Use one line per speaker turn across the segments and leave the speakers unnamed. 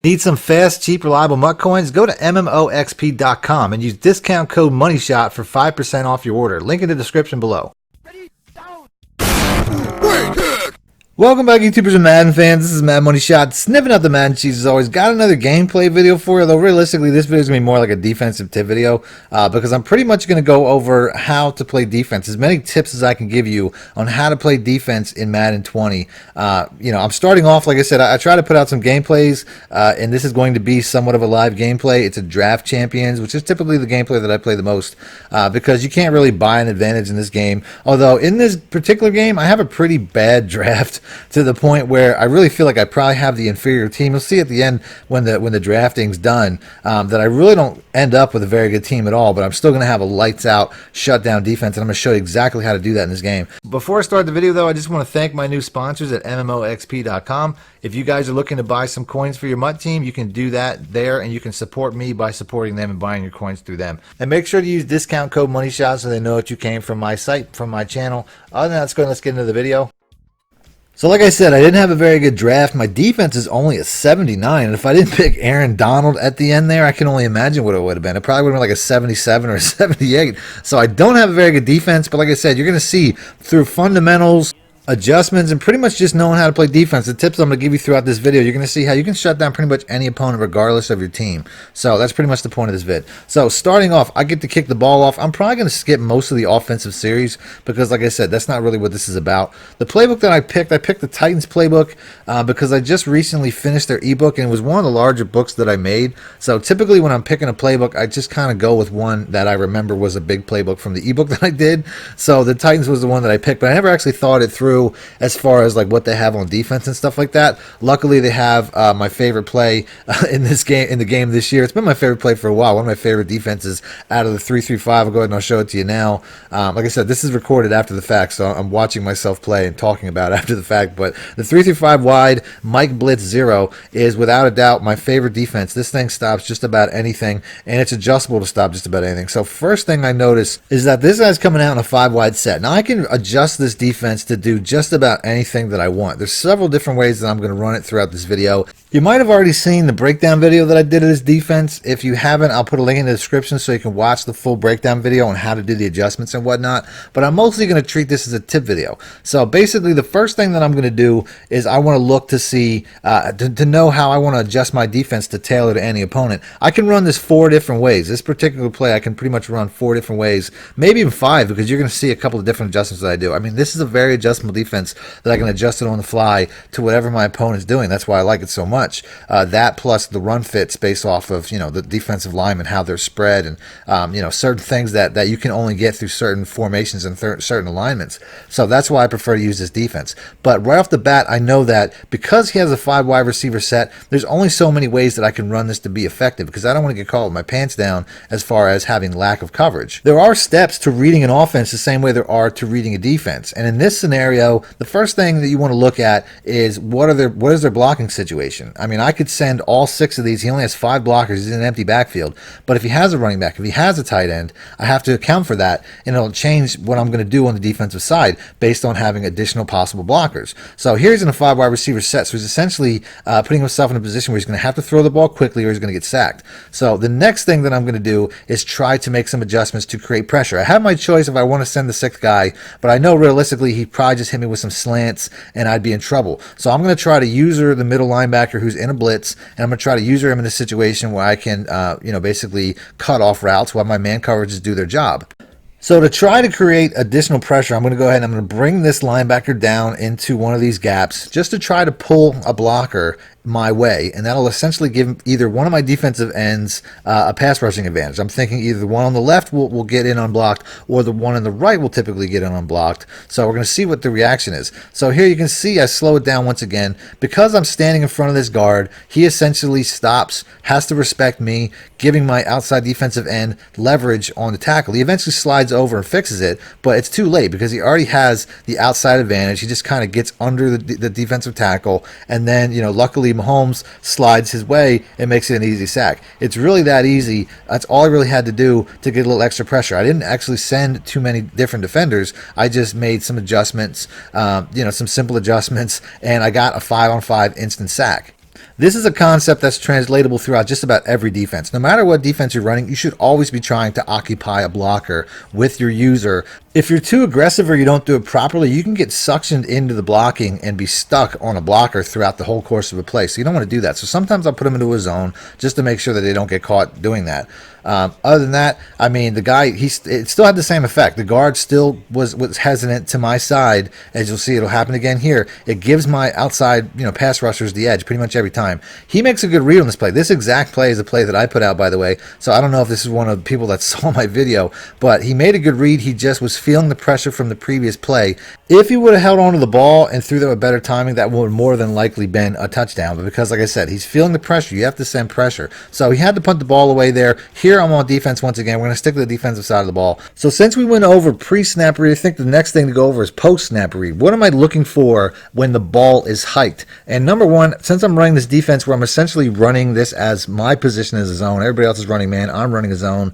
Need some fast, cheap, reliable MUT coins? Go to MMOXP.com and use discount code MONEYSHOT for 5% off your order. Link in the description below. Welcome back, YouTubers and Madden fans. This is Mad Money Shot, sniffing out the Madden cheese as always. Got another gameplay video for you, though realistically this video is going to be more like a defensive tip video because I'm pretty much going to go over how to play defense, as many tips as I can give you on how to play defense in Madden 20. You know, I'm starting off, like I said, I try to put out some gameplays, and this is going to be somewhat of a live gameplay. It's a draft champions, which is typically the gameplay that I play the most because you can't really buy an advantage in this game. Although in this particular game, I have a pretty bad draft, to the point where I really feel like I probably have the inferior team. You'll see at the end when the drafting's done that I really don't end up with a very good team at all, but I'm still going to have a lights out shutdown defense, and I'm going to show you exactly how to do that in this game. Before I start the video though, I just want to thank my new sponsors at MMOXP.com. If you guys are looking to buy some coins for your MUT team, you can do that there, and you can support me by supporting them and buying your coins through them. And make sure to use discount code MONEYSHOT so they know that you came from my site, from my channel. Other than that, let's get into the video. So like I said, I didn't have a very good draft. My defense is only a 79, and if I didn't pick Aaron Donald at the end there, I can only imagine what it would have been. It probably would have been like a 77 or a 78. So I don't have a very good defense, but like I said, you're going to see through fundamentals, adjustments, and pretty much just knowing how to play defense, the tips I'm going to give you throughout this video, you're going to see how you can shut down pretty much any opponent regardless of your team. So that's pretty much the point of this vid. So starting off, I get to kick the ball off. I'm probably going to skip most of the offensive series because, like I said, that's not really what this is about. The playbook that I picked the Titans playbook because I just recently finished their ebook, and it was one of the larger books that I made. So typically when I'm picking a playbook, I just kind of go with one that I remember was a big playbook from the ebook that I did. So the Titans was the one that I picked, but I never actually thought it through as far as like what they have on defense and stuff like that. Luckily, they have my favorite play in the game this year. It's been my favorite play for a while. One of my favorite defenses out of the 3-3-5. I'll go ahead and I'll show it to you now. Like I said, this is recorded after the fact, so I'm watching myself play and talking about it after the fact. But the 3-3-5 wide Mike Blitz 0 is without a doubt my favorite defense. This thing stops just about anything, and it's adjustable to stop just about anything. So first thing I notice is that this guy's coming out in a 5 wide set. Now I can adjust this defense to do just about anything that I want. There's several different ways that I'm going to run it throughout this video. You might have already seen the breakdown video that I did of this defense. If you haven't, I'll put a link in the description so you can watch the full breakdown video on how to do the adjustments and whatnot. But I'm mostly going to treat this as a tip video. So basically, the first thing that I'm going to do is I want to look to see, to know how I want to adjust my defense to tailor to any opponent. I can run this 4 different ways. This particular play, I can pretty much run 4 different ways, maybe even 5, because you're going to see a couple of different adjustments that I do. I mean, this is a very adjustable defense that I can adjust it on the fly to whatever my opponent's doing. That's why I like it so much. That plus the run fits based off of, you know, the defensive linemen, how they're spread, and you know, certain things that you can only get through certain formations and certain alignments. So that's why I prefer to use this defense. But right off the bat, I know that because he has a 5 wide receiver set, there's only so many ways that I can run this to be effective, because I don't want to get caught with my pants down as far as having lack of coverage. There are steps to reading an offense the same way there are to reading a defense. And in this scenario, the first thing that you want to look at is what is their blocking situation. I mean, I could send all 6 of these. He only has 5 blockers. He's in an empty backfield. But if he has a running back, if he has a tight end, I have to account for that, and it'll change what I'm going to do on the defensive side based on having additional possible blockers. So here's in a 5 wide receiver set. So he's essentially putting himself in a position where he's going to have to throw the ball quickly or he's going to get sacked. So the next thing that I'm going to do is try to make some adjustments to create pressure. I have my choice if I want to send the 6th guy, but I know realistically he'd probably just hit me with some slants and I'd be in trouble. So I'm going to try to user the middle linebacker who's in a blitz, and I'm going to try to user him in a situation where I can, you know, basically cut off routes while my man coverages do their job. So to try to create additional pressure, I'm going to go ahead and I'm going to bring this linebacker down into one of these gaps just to try to pull a blocker my way, and that'll essentially give either one of my defensive ends a pass rushing advantage. I'm thinking either the one on the left will get in unblocked, or the one on the right will typically get in unblocked. So we're going to see what the reaction is. So here you can see I slow it down once again. Because I'm standing in front of this guard, he essentially stops, has to respect me, giving my outside defensive end leverage on the tackle. He eventually slides over and fixes it, but it's too late because he already has the outside advantage. He just kind of gets under the defensive tackle, and then, you know, luckily Mahomes slides his way and makes it an easy sack. It's really that easy. That's all I really had to do to get a little extra pressure. I didn't actually send too many different defenders. I just made some adjustments, you know, some simple adjustments, and I got a 5-on-5 instant sack. This is a concept that's translatable throughout just about every defense. No matter what defense you're running, you should always be trying to occupy a blocker with your user. If you're too aggressive or you don't do it properly, you can get suctioned into the blocking and be stuck on a blocker throughout the whole course of a play. So you don't want to do that. So sometimes I'll put them into a zone just to make sure that they don't get caught doing that. Other than that, I mean, the guy, it still had the same effect. The guard still was hesitant to my side. As you'll see, it'll happen again here. It gives my outside, pass rushers the edge pretty much every time. He makes a good read on this play. This exact play is a play that I put out, by the way. So I don't know if this is one of the people that saw my video, but he made a good read. He just was feeling the pressure from the previous play. If he would have held on to the ball and threw that with better timing, that would more than likely been a touchdown. But because, like I said, he's feeling the pressure, you have to send pressure. So he had to punt the ball away there. Here I'm on defense once again. We're going to stick to the defensive side of the ball. So since we went over pre-snap read, I think the next thing to go over is post-snap read. What am I looking for when the ball is hiked? And number one, since I'm running this defense where I'm essentially running this as my position as a zone, everybody else is running man, I'm running a zone,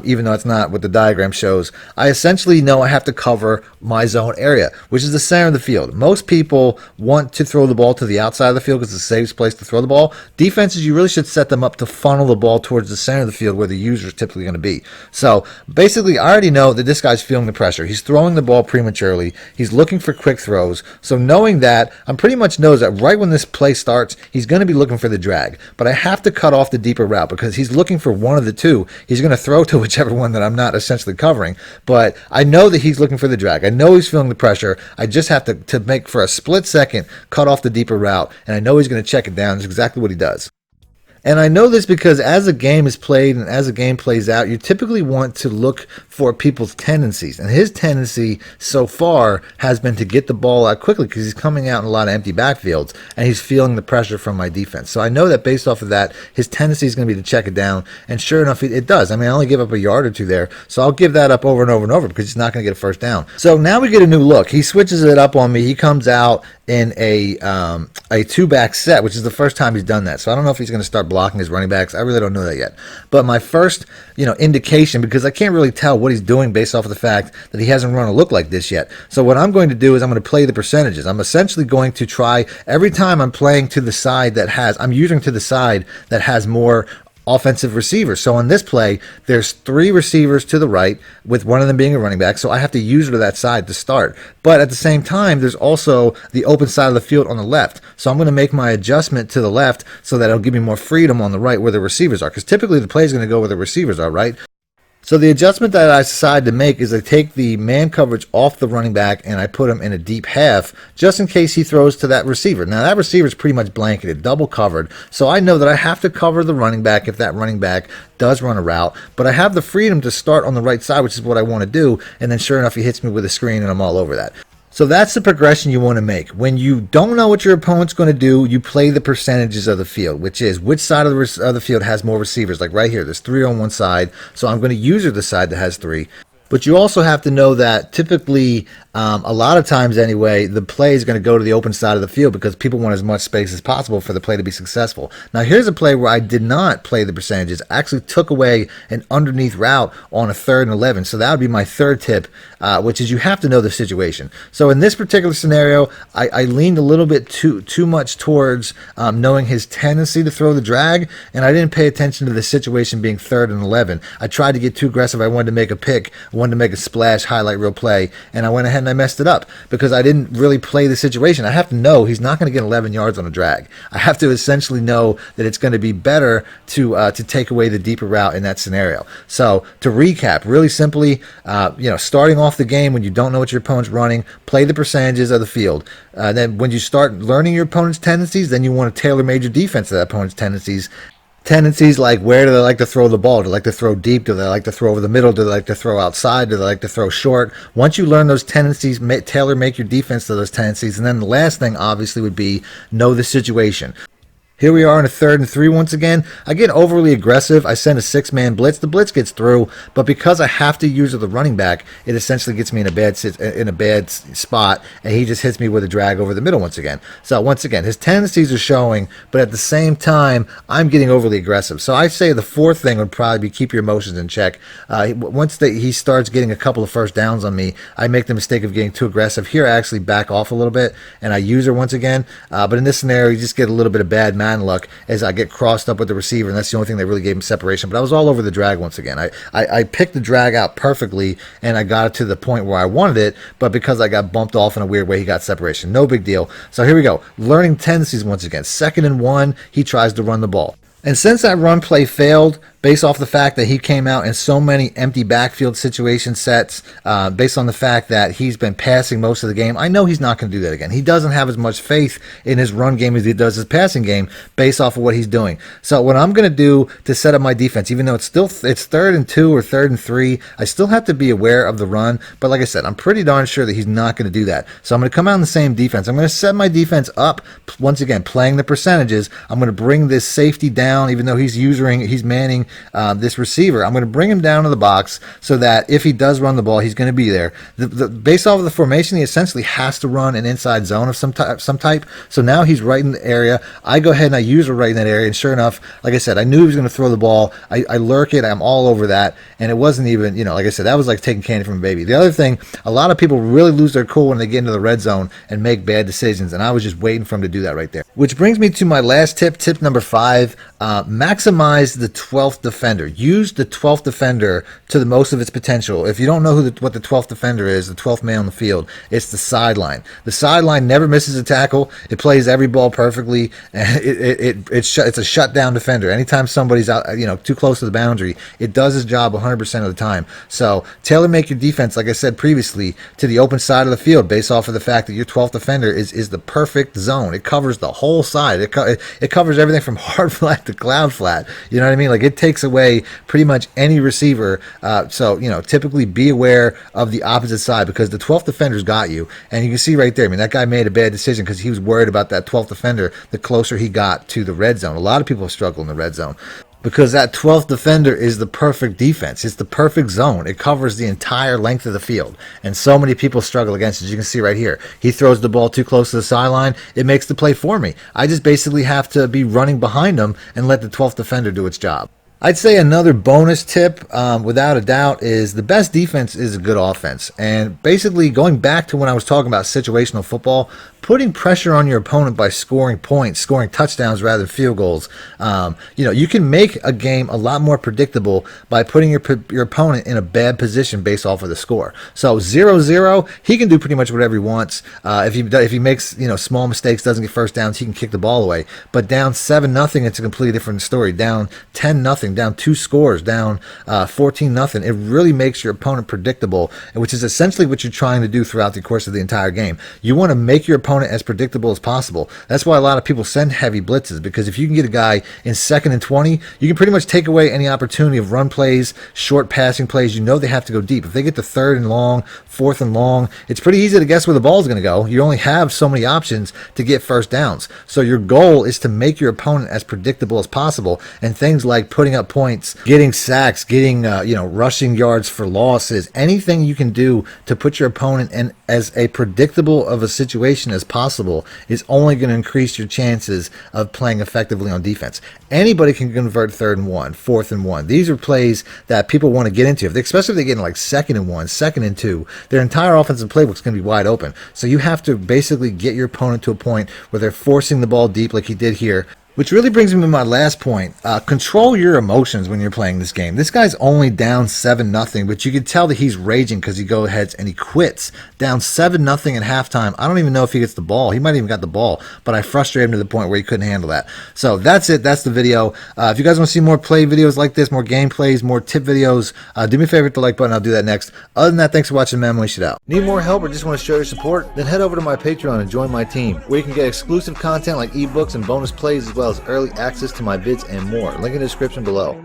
even though it's not what the diagram shows, I essentially know I have to cover my zone area, which is the center of the field. Most people want to throw the ball to the outside of the field because it's the safest place to throw the ball. Defenses, you really should set them up to funnel the ball towards the center of the field where the user is typically going to be. So basically, I already know that this guy's feeling the pressure. He's throwing the ball prematurely. He's looking for quick throws. So knowing that, I'm pretty much knows that right when this play starts, he's going to be looking for the drag. But I have to cut off the deeper route because he's looking for one of the two. He's going to throw to whichever one that I'm not essentially covering. But I know that he's looking for the drag. I know he's feeling the pressure. I just have to make for a split second, cut off the deeper route. And I know he's going to check it down. That's exactly what he does. And I know this because as a game is played and as a game plays out, you typically want to look for people's tendencies. And his tendency so far has been to get the ball out quickly because he's coming out in a lot of empty backfields and he's feeling the pressure from my defense. So I know that based off of that, his tendency is going to be to check it down. And sure enough, it does. I mean, I only give up a yard or two there. So I'll give that up over and over and over because he's not going to get a first down. So now we get a new look. He switches it up on me. He comes out in a two-back set, which is the first time he's done that. So I don't know if he's going to start blocking his running backs. I really don't know that yet. But my first, indication, because I can't really tell what he's doing based off of the fact that he hasn't run a look like this yet. So what I'm going to do is I'm going to play the percentages. I'm essentially going to try every time I'm playing to the side I'm using to the side that has more offensive receivers. So on this play, there's 3 receivers to the right, with one of them being a running back, so I have to use to that side to start. But at the same time, there's also the open side of the field on the left. So I'm going to make my adjustment to the left so that it'll give me more freedom on the right where the receivers are, because typically the play is going to go where the receivers are, right? So the adjustment that I decide to make is I take the man coverage off the running back and I put him in a deep half just in case he throws to that receiver. Now that receiver is pretty much blanketed, double covered. So I know that I have to cover the running back if that running back does run a route, but I have the freedom to start on the right side, which is what I want to do. And then sure enough, he hits me with a screen and I'm all over that. So that's the progression you want to make. When you don't know what your opponent's going to do, you play the percentages of the field, which is which side of the field has more receivers. Like right here, there's 3 on one side, so I'm going to use the side that has 3. But you also have to know that typically, a lot of times anyway, the play is going to go to the open side of the field because people want as much space as possible for the play to be successful. Now here's a play where I did not play the percentages. I actually took away an underneath route on a 3rd and 11. So that would be my third tip, which is you have to know the situation. So in this particular scenario, I leaned a little bit too much towards knowing his tendency to throw the drag, and I didn't pay attention to the situation being 3rd and 11. I tried to get too aggressive. I wanted to make a pick. Wanted to make a splash highlight reel play, and I went ahead and I messed it up because I didn't really play the situation. I have to know he's not going to get 11 yards on a drag. I have to essentially know that it's going to be better to take away the deeper route in that scenario. So to recap, really simply, starting off the game when you don't know what your opponent's running, play the percentages of the field. Then when you start learning your opponent's tendencies, then you want to tailor made your defense to that opponent's tendencies. Tendencies like where do they like to throw the ball? Do they like to throw deep? Do they like to throw over the middle? Do they like to throw outside? Do they like to throw short? Once you learn those tendencies, tailor make your defense to those tendencies. And then the last thing obviously would be know the situation. Here we are in a 3rd and 3 once again. I get overly aggressive. I send a 6-man blitz. The blitz gets through, but because I have to use the running back, it essentially gets me in a bad spot, and he just hits me with a drag over the middle once again. So once again, his tendencies are showing, but at the same time, I'm getting overly aggressive. So I say the 4th thing would probably be keep your emotions in check. Once he starts getting a couple of first downs on me, I make the mistake of getting too aggressive. Here I actually back off a little bit, and I use her once again. But in this scenario, you just get a little bit of bad match man luck as I get crossed up with the receiver, and that's the only thing that really gave him separation. But I was all over the drag once again. I picked the drag out perfectly, and I got it to the point where I wanted it, but because I got bumped off in a weird way, he got separation. No big deal. So here we go. Learning tendencies once again. 2nd and 1, he tries to run the ball. And since that run play failed, based off the fact that he came out in so many empty backfield situation sets, based on the fact that he's been passing most of the game, I know he's not going to do that again. He doesn't have as much faith in his run game as he does his passing game based off of what he's doing. So what I'm going to do to set up my defense, even though it's 3rd and 2 or 3rd and 3, I still have to be aware of the run. But like I said, I'm pretty darn sure that he's not going to do that. So I'm going to come out in the same defense. I'm going to set my defense up, once again, playing the percentages. I'm going to bring this safety down, even though he's manning this receiver. I'm going to bring him down to the box so that if he does run the ball, he's going to be there. Based off of the formation, he essentially has to run an inside zone of some type. So now he's right in the area. I go ahead and I use her right in that area, and sure enough, like I said, I knew he was going to throw the ball. I lurk it. I'm all over that, and it wasn't even, like I said, that was like taking candy from a baby. The other thing, a lot of people really lose their cool when they get into the red zone and make bad decisions, and I was just waiting for him to do that right there. Which brings me to my last tip number 5. Maximize the 12th defender. Use the 12th defender to the most of its potential. If you don't know what the 12th defender is, the 12th man on the field, it's the sideline. The sideline never misses a tackle. It plays every ball perfectly. It's a shutdown defender. Anytime somebody's out, too close to the boundary, it does its job 100% of the time. So tailor make your defense, like I said previously, to the open side of the field based off of the fact that your 12th defender is the perfect zone. It covers the whole side. It covers everything from hard flat to cloud flat. You know what I mean? Like, it takes away pretty much any receiver. So typically be aware of the opposite side, because the 12th defender's got you. And you can see right there, I mean, that guy made a bad decision because he was worried about that 12th defender the closer he got to the red zone. A lot of people struggle in the red zone, because that 12th defender is the perfect defense. It's the perfect zone. It covers the entire length of the field. And so many people struggle against it. As you can see right here, he throws the ball too close to the sideline. It makes the play for me. I just basically have to be running behind him and let the 12th defender do its job. I'd say another bonus tip, without a doubt, is the best defense is a good offense. And basically, going back to when I was talking about situational football, putting pressure on your opponent by scoring points, scoring touchdowns rather than field goals. You can make a game a lot more predictable by putting your opponent in a bad position based off of the score. So 0-0, he can do pretty much whatever he wants. If he makes small mistakes, doesn't get first downs, he can kick the ball away. But down 7-0, it's a completely different story. Down 10-0, down 2 scores, down 14-0. It really makes your opponent predictable, which is essentially what you're trying to do throughout the course of the entire game. You want to make your opponent as predictable as possible. That's why a lot of people send heavy blitzes, because if you can get a guy in 2nd and 20, you can pretty much take away any opportunity of run plays, short passing plays. They have to go deep. If they get to 3rd and long, 4th and long, it's pretty easy to guess where the ball is going to go. You only have so many options to get first downs. So your goal is to make your opponent as predictable as possible, and things like putting up points, getting sacks, getting rushing yards for losses, anything you can do to put your opponent in as a predictable of a situation as possible is only going to increase your chances of playing effectively on defense. Anybody can convert 3rd and 1, 4th and 1. These are plays that people want to get into, especially if they get in like 2nd and 1, 2nd and 2. Their entire offensive playbook is going to be wide open. So you have to basically get your opponent to a point where they're forcing the ball deep like he did here. Which really brings me to my last point. Control your emotions when you're playing this game. This guy's only down 7-0, but you can tell that he's raging because he goes ahead and he quits. Down 7-0 at halftime. I don't even know if he gets the ball. He might even got the ball, but I frustrated him to the point where he couldn't handle that. So that's it. That's the video. If you guys want to see more play videos like this, more gameplays, more tip videos, do me a favor, hit the like button. I'll do that next. Other than that, thanks for watching, man. We should out. Need more help or just want to show your support? Then head over to my Patreon and join my team, where you can get exclusive content like ebooks and bonus plays, as well as early access to my vids and more. Link in the description below.